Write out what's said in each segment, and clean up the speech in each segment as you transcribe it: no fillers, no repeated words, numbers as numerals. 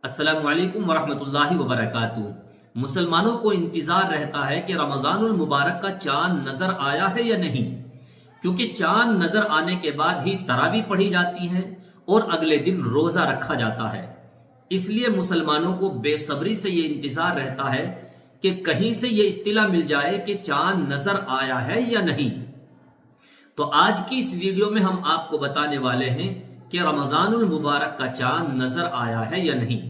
अस्सलामु अलैकुम वरहमतुल्लाहि वबरकातुहू। मुसलमानों को इंतज़ार रहता है कि रमज़ानुल मुबारक का चांद नज़र आया है या नहीं, क्योंकि चांद नज़र आने के बाद ही तरावी पढ़ी जाती है और अगले दिन रोज़ा रखा जाता है। इसलिए मुसलमानों को बेसब्री से ये इंतज़ार रहता है कि कहीं से ये इत्तिला मिल जाए कि चांद नज़र आया है या नहीं। तो आज की इस वीडियो में हम आपको बताने वाले हैं कि रमज़ानुल मुबारक का चांद नज़र आया है या नहीं।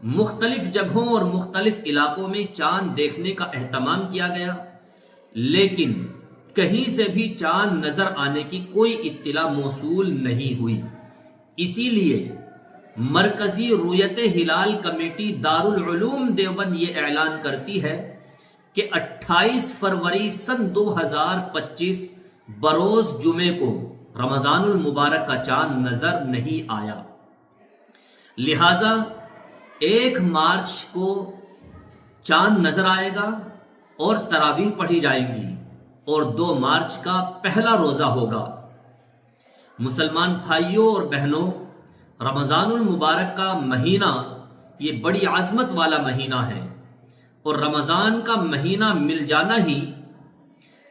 मुख्तलिफ जगहों और मुख्तलिफ इलाकों में चांद देखने का एहतमाम किया गया, लेकिन कहीं से भी चांद नज़र आने की कोई इत्तिला मौसूल नहीं हुई। इसीलिए मरकजी रुयत हिलाल कमेटी दारुल उलूम देवबंद ये ऐलान करती है कि 28 फरवरी सन 2025 बरोज जुमे को रमज़ानुल मुबारक का चांद नजर नहीं आया। लिहाजा 1 मार्च को चांद नजर आएगा और तरावीह पढ़ी जाएंगी और 2 मार्च का पहला रोजा होगा। मुसलमान भाइयों और बहनों, रमज़ानुल मुबारक का महीना ये बड़ी आज़मत वाला महीना है और रमज़ान का महीना मिल जाना ही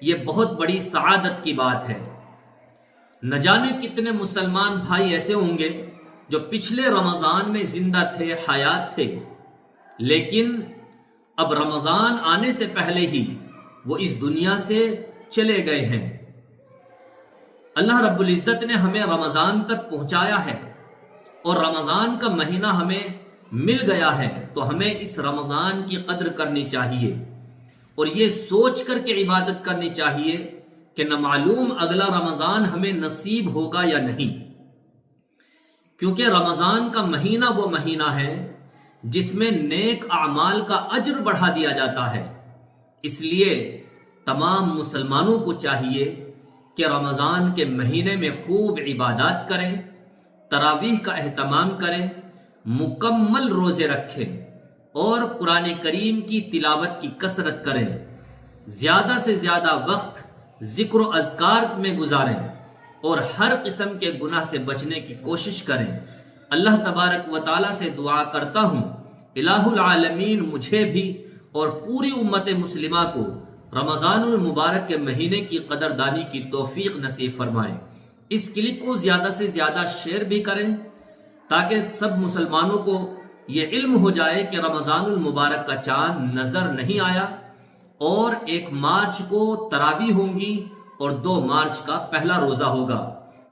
ये बहुत बड़ी सआदत की बात है। न जाने कितने मुसलमान भाई ऐसे होंगे जो पिछले रमज़ान में जिंदा थे, हयात थे, लेकिन अब रमज़ान आने से पहले ही वो इस दुनिया से चले गए हैं। अल्लाह रब्बुल इज़्ज़त ने हमें रमज़ान तक पहुंचाया है और रमज़ान का महीना हमें मिल गया है, तो हमें इस रमज़ान की कद्र करनी चाहिए और ये सोच कर के इबादत करनी चाहिए कि न मालूम अगला रमज़ान हमें नसीब होगा या नहीं। क्योंकि रमज़ान का महीना वो महीना है जिसमें नेक आमाल का अज्र बढ़ा दिया जाता है। इसलिए तमाम मुसलमानों को चाहिए कि रमज़ान के महीने में खूब इबादत करें, तरावीह का एहतमाम करें, मुकम्मल रोज़े रखें और कुरान करीम की तिलावत की कसरत करें। ज़्यादा से ज़्यादा वक्त ज़िक्र व अज़कार में गुजारें और हर किस्म के गुनाह से बचने की कोशिश करें। अल्लाह तबारक व तआला से दुआ करता हूँ इलाहुल आलमीन मुझे भी और पूरी उम्मत मुस्लिमा को रमज़ानुल मुबारक के महीने की कदरदानी की तौफीक नसीब फरमाए। इस क्लिप को ज़्यादा से ज़्यादा शेयर भी करें ताकि सब मुसलमानों को ये इल्म हो जाए कि रमज़ानुल मुबारक का चांद नज़र नहीं आया और 1 मार्च को तरावी होंगी और 2 मार्च का पहला रोज़ा होगा।